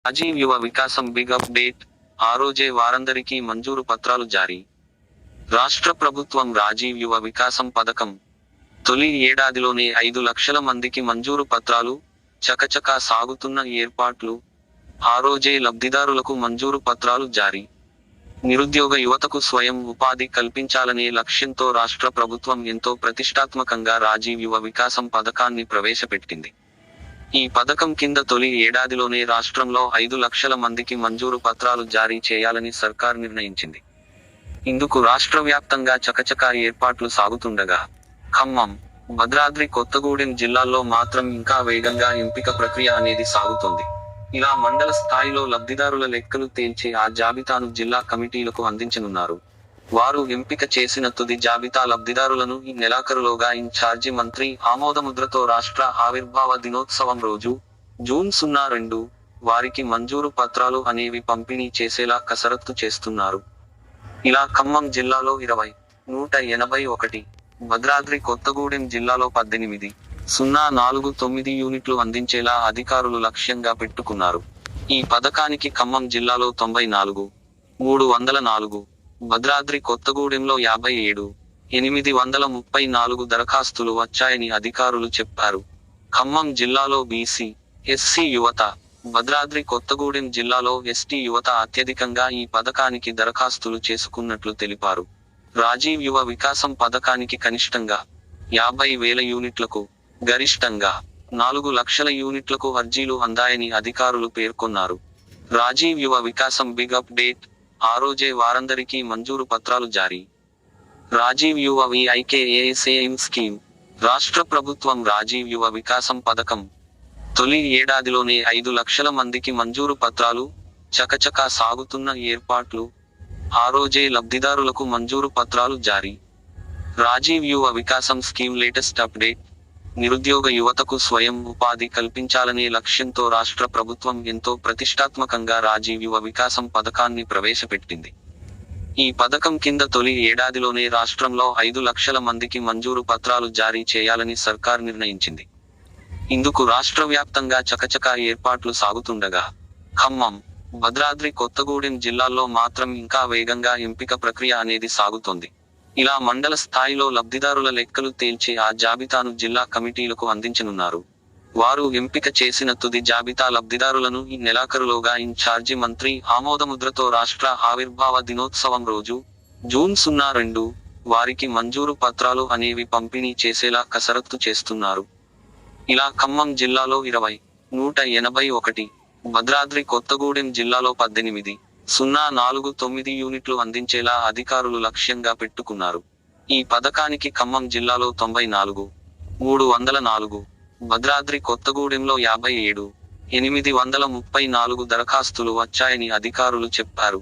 రాజీవ్ యువ వికాసం big update. ఆ రోజే వారందరికీ మంజూరు పత్రాలు జారీ. రాష్ట్ర ప్రభుత్వం రాజీవ్ యువ వికాసం పథకం తొలి ఏడాదిలోనే 5 లక్షల మందికి మంజూరు పత్రాలు. చకచకా సాగుతున్న ఏర్పాట్లు. ఆ రోజే లబ్ధిదారులకు మంజూరు పత్రాలు జారీ. నిరుద్యోగ యువతకు స్వయం ఉపాధి కల్పించాలనే లక్ష్యంతో రాష్ట్ర ప్రభుత్వం ఎంతో ప్రతిష్టాత్మకంగా రాజీవ్ యువ వికాసం పథకాన్ని ప్రవేశపెట్టింది. ఈ పథకం కింద తొలి ఏడాదిలోనే రాష్ట్రంలో 5 లక్షల మందికి మంజూరు పత్రాలు జారీ చేయాలని సర్కార్ నిర్ణయించింది. ఇందుకు రాష్ట్ర వ్యాప్తంగా చకచకా ఏర్పాట్లు సాగుతుండగా, ఖమ్మం, భద్రాద్రి కొత్తగూడెం జిల్లాల్లో మాత్రం ఇంకా వేగంగా ఎంపిక ప్రక్రియ అనేది సాగుతోంది. ఇలా మండల స్థాయిలో లబ్ధిదారుల లెక్కలు తేల్చే ఆ జాబితాను జిల్లా కమిటీలకు అందించనున్నారు. వారు ఎంపిక చేసిన తుది జాబితా లబ్ధిదారులను ఈ నెలాఖరులోగా ఇన్ఛార్జి మంత్రి ఆమోదముద్రతో రాష్ట్ర ఆవిర్భావ దినోత్సవం రోజు, జూన్ 02 వారికి మంజూరు పత్రాలు అనేవి పంపిణీ చేసేలా కసరత్తు చేస్తున్నారు. ఇలా ఖమ్మం జిల్లాలో 20, 181, భద్రాద్రి కొత్తగూడెం జిల్లాలో 18,049 యూనిట్లు అందించేలా అధికారులు లక్ష్యంగా పెట్టుకున్నారు. ఈ పథకానికి ఖమ్మం జిల్లాలో 94, 304, భద్రాద్రి కొత్తగూడెంలో 57, 834 దరఖాస్తులు వచ్చాయని అధికారులు చెప్పారు. ఖమ్మం జిల్లాలో బీసీ, ఎస్సీ యువత, భద్రాద్రి కొత్తగూడెం జిల్లాలో ఎస్టీ యువత అత్యధికంగా ఈ పథకానికి దరఖాస్తులు చేసుకున్నట్లు తెలిపారు. రాజీవ్ యువ వికాసం పథకానికి కనిష్టంగా 50,000 యూనిట్లకు, గరిష్టంగా 4 లక్షల యూనిట్లకు అర్జీలు అందాయని అధికారులు పేర్కొన్నారు. రాజీవ్ యువ వికాసం బిగ్ అప్డేట్. ఆ రోజే వారందరికీ మంజూరు పత్రాలు జారీ. రాజీవ్ యువ వికాసం స్కీమ్. రాష్ట్ర ప్రభుత్వం రాజీవ్ యువ వికాసం పథకం తొలి ఏడాదిలోనే 5 లక్షల మందికి మంజూరు పత్రాలు. చకచకా సాగుతున్న ఏర్పాట్లు. ఆ రోజే లబ్ధిదారులకు మంజూరు పత్రాలు జారీ. రాజీవ్ యువ వికాసం స్కీమ్ లేటెస్ట్ అప్డేట్. నిరుద్యోగ యువతకు స్వయం ఉపాధి కల్పించాలనే లక్ష్యంతో రాష్ట్ర ప్రభుత్వం ఎంతో ప్రతిష్టాత్మకంగా రాజీవ్ యువ వికాసం పథకాన్ని ప్రవేశపెట్టింది. ఈ పథకం కింద తొలి ఏడాదిలోనే రాష్ట్రంలో 5 లక్షల మందికి మంజూరు పత్రాలు జారీ చేయాలని సర్కార్ నిర్ణయించింది. ఇందుకు రాష్ట్ర వ్యాప్తంగా చకచకా ఏర్పాట్లు సాగుతుండగా, ఖమ్మం, భద్రాద్రి కొత్తగూడెం జిల్లాల్లో మాత్రం ఇంకా వేగంగా ఎంపిక ప్రక్రియ అనేది సాగుతోంది. ఇలా మండల స్థాయిలో లబ్ధిదారుల లెక్కలు తేల్చే ఆ జాబితాను జిల్లా కమిటీలకు అందించనున్నారు. వారు ఎంపిక చేసిన తుది జాబితా లబ్ధిదారులను ఈ నెలాఖరులోగా ఇన్ఛార్జి మంత్రి ఆమోదముద్రతో రాష్ట్ర ఆవిర్భావ దినోత్సవం రోజు, జూన్ 02 వారికి మంజూరు పత్రాలు అనేవి పంపిణీ చేసేలా కసరత్తు చేస్తున్నారు. ఇలా ఖమ్మం జిల్లాలో 20, 181, భద్రాద్రి కొత్తగూడెం జిల్లాలో 18,049 యూనిట్లు అందించేలా అధికారులు లక్ష్యంగా పెట్టుకున్నారు. ఈ పథకానికి ఖమ్మం జిల్లాలో 94, 304, భద్రాద్రి కొత్తగూడెంలో 57, 834 దరఖాస్తులు వచ్చాయని అధికారులు చెప్పారు.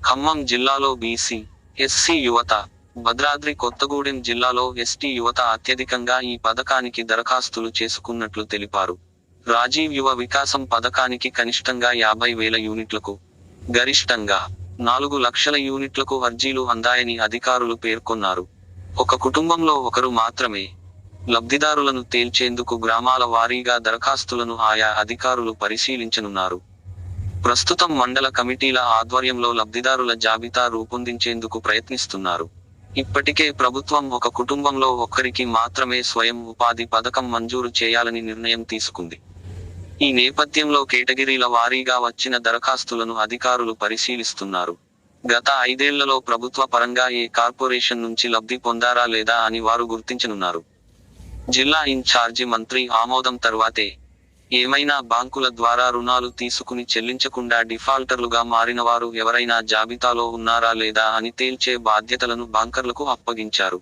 ఖమ్మం జిల్లాలో బీసీ, ఎస్సీ యువత, భద్రాద్రి కొత్తగూడెం జిల్లాలో ఎస్టీ యువత అత్యధికంగా ఈ పథకానికి దరఖాస్తులు చేసుకున్నట్లు తెలిపారు. రాజీవ్ యువ వికాసం పథకానికి కనిష్టంగా 50,000 యూనిట్లకు, గరిష్టంగా 4 లక్షల యూనిట్లకు అర్జీలు అందాయని అధికారులు పేర్కొన్నారు. ఒక కుటుంబంలో ఒకరు మాత్రమే లబ్ధిదారులను తేల్చేందుకు గ్రామాల వారీగా దరఖాస్తులను ఆయా అధికారులు పరిశీలించనున్నారు. ప్రస్తుతం మండల కమిటీల ఆధ్వర్యంలో లబ్ధిదారుల జాబితా రూపొందించేందుకు ప్రయత్నిస్తున్నారు. ఇప్పటికే ప్రభుత్వం ఒక కుటుంబంలో ఒక్కరికి మాత్రమే స్వయం ఉపాధి పథకం మంజూరు చేయాలని నిర్ణయం తీసుకుంది. ఈ నేపథ్యంలో కేటగిరీల వారీగా వచ్చిన దరఖాస్తులను అధికారులు పరిశీలిస్తున్నారు. గత 5 ఏళ్లలో ప్రభుత్వ పరంగా ఏ కార్పొరేషన్ నుంచి లబ్ధి పొందారా లేదా అని వారు గుర్తించనున్నారు. జిల్లా ఇన్ఛార్జి మంత్రి ఆమోదం తర్వాతే ఏమైనా బ్యాంకుల ద్వారా రుణాలు తీసుకుని చెల్లించకుండా డిఫాల్టర్లుగా మారినవారు ఎవరైనా జాబితాలో ఉన్నారా లేదా అని తేల్చే బాధ్యతలను బ్యాంకర్లకు అప్పగించారు.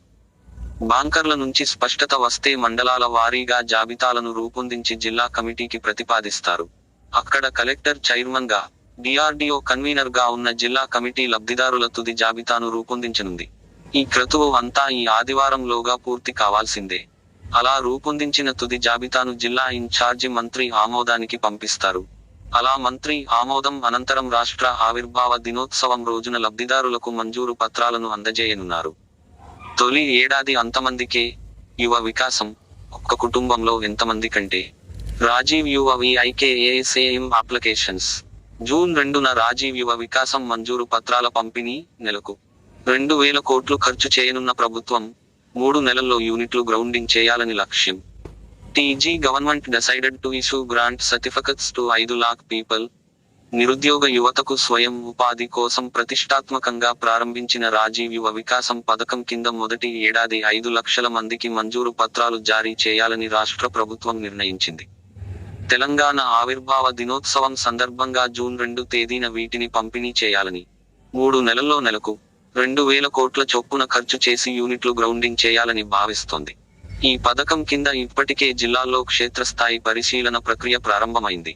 బ్యాంకర్ల నుంచి స్పష్టత వస్తే మండలాల వారీగా జాబితాలను రూపొందించి జిల్లా కమిటీకి ప్రతిపాదిస్తారు. అక్కడ కలెక్టర్ చైర్మన్ గా, డిఆర్డీఓ కన్వీనర్ గా ఉన్న జిల్లా కమిటీ లబ్ధిదారుల తుది జాబితాను రూపొందించనుంది. ఈ క్రతువు అంతా ఈ ఆదివారంలోగా పూర్తి కావాల్సిందే. అలా రూపొందించిన తుది జాబితాను జిల్లా ఇన్ఛార్జి మంత్రి ఆమోదానికి పంపిస్తారు. అలా మంత్రి ఆమోదం అనంతరం రాష్ట్ర ఆవిర్భావ దినోత్సవం రోజున లబ్ధిదారులకు మంజూరు పత్రాలను అందజేయనున్నారు. తొలి ఏడాది అంతమందికే యువ వికాసం. ఒక్క కుటుంబంలో ఎంతమంది కంటే రాజీవ్ యువ వికాసం అప్లికేషన్స్ జూన్ 2న రాజీవ్ యువ వికాసం మంజూరు పత్రాల పంపిణీ. నెలకు 2,000 కోట్లు ఖర్చు చేయనున్న ప్రభుత్వం 3 నెలల్లో యూనిట్లు గ్రౌండింగ్ చేయాలని లక్ష్యం. TG government decided to issue grant certificates to 5 lakh people. నిరుద్యోగ యువతకు స్వయం ఉపాధి కోసం ప్రతిష్టాత్మకంగా ప్రారంభించిన రాజీవ్ యువ వికాసం పథకం కింద మొదటి ఏడాది 5 లక్షల మందికి మంజూరు పత్రాలు జారీ చేయాలని రాష్ట్ర ప్రభుత్వం నిర్ణయించింది. తెలంగాణ ఆవిర్భావ దినోత్సవం సందర్భంగా జూన్ 2 తేదీన వీటిని పంపిణీ చేయాలని 3 నెలల్లో నెలకు 2,000 కోట్ల చొప్పున ఖర్చు చేసి యూనిట్లు గ్రౌండింగ్ చేయాలని భావిస్తోంది. ఈ పథకం కింద ఇప్పటికే జిల్లాల్లో క్షేత్రస్థాయి పరిశీలన ప్రక్రియ ప్రారంభమైంది.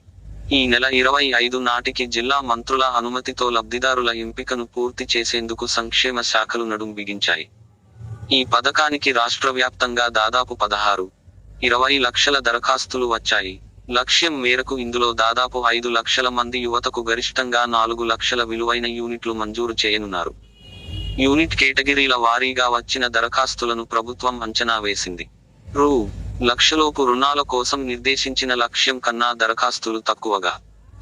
ఈ నెల 25 నాటికి జిల్లా మంత్రుల అనుమతితో లబ్ధిదారుల ఎంపికను పూర్తి చేసేందుకు సంక్షేమ శాఖలు నడుం బిగించాయి. ఈ పథకానికి రాష్ట్ర వ్యాప్తంగా దాదాపు 16-20 లక్షల దరఖాస్తులు వచ్చాయి. లక్ష్యం మేరకు ఇందులో దాదాపు 5 లక్షల మంది యువతకు గరిష్టంగా 4 లక్షల విలువైన యూనిట్లు మంజూరు చేయనున్నారు. యూనిట్ కేటగిరీల వారీగా వచ్చిన దరఖాస్తులను ప్రభుత్వం అంచనా వేసింది. రూ.1,00,000లోపు రుణాల కోసం నిర్దేశించిన లక్ష్యం కన్నా దరఖాస్తులు తక్కువగా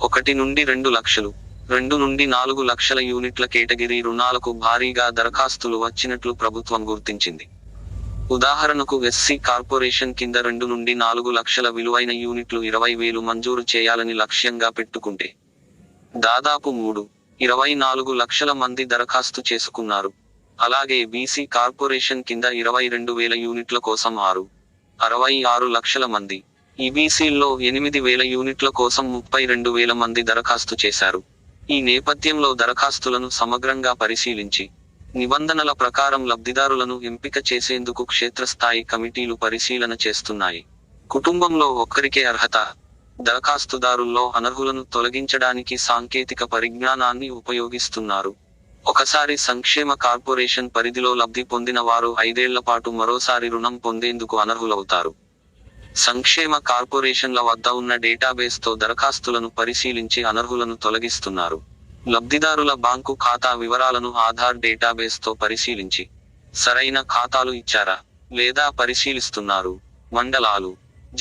1 నుండి 2 లక్షలు, 2 నుండి 4 లక్షల యూనిట్ల కేటగిరీ రుణాలకు భారీగా దరఖాస్తులు వచ్చినట్లు ప్రభుత్వం గుర్తించింది. ఉదాహరణకు ఎస్సీ కార్పొరేషన్ కింద 2 నుండి 4 లక్షల విలువైన యూనిట్లు 20,000 మంజూరు చేయాలని లక్ష్యంగా పెట్టుకుంటే దాదాపు 3.24 లక్షల మంది దరఖాస్తు చేసుకున్నారు. అలాగే బీసీ కార్పొరేషన్ కింద 22,000 యూనిట్ల కోసం 6.66 లక్షల మంది, ఈబీసీల్లో 8,000 యూనిట్ల కోసం 32,000 మంది దరఖాస్తు చేశారు. ఈ నేపథ్యంలో దరఖాస్తులను సమగ్రంగా పరిశీలించి నిబంధనల ప్రకారం లబ్ధిదారులను ఎంపిక చేసేందుకు క్షేత్రస్థాయి కమిటీలు పరిశీలన చేస్తున్నాయి. కుటుంబంలో ఒక్కరికే అర్హత. దరఖాస్తుదారుల్లో అనర్హులను తొలగించడానికి సాంకేతిక పరిజ్ఞానాన్ని ఉపయోగిస్తున్నారు. ఒకసారి సంక్షేమ కార్పొరేషన్ పరిధిలో లబ్ధి పొందిన వారు 5 ఏళ్ల పాటు మరోసారి రుణం పొందేందుకు అనర్హులవుతారు. సంక్షేమ కార్పొరేషన్ల వద్ద ఉన్న డేటాబేస్తో దరఖాస్తులను పరిశీలించి అనర్హులను తొలగిస్తున్నారు. లబ్ధిదారుల బ్యాంకు ఖాతా వివరాలను ఆధార్ డేటాబేస్తో పరిశీలించి సరైన ఖాతాలు ఇచ్చారా లేదా పరిశీలిస్తున్నారు. మండలాలు,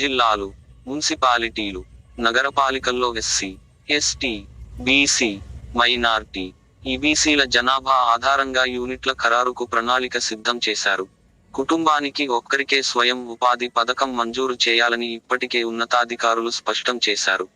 జిల్లాలు, మున్సిపాలిటీలు, నగరపాలికల్లో ఎస్సీ, ఎస్టీ, బీసీ, మైనార్టీ, ఈబీసీల జనాభా ఆధారంగా యూనిట్ల ఖరారుకు ప్రణాళిక సిద్ధం చేశారు. కుటుంబానికి ఒక్కరికే స్వయం ఉపాధి పథకం మంజూరు చేయాలని ఇప్పటికే ఉన్నతాధికారులు స్పష్టం చేశారు.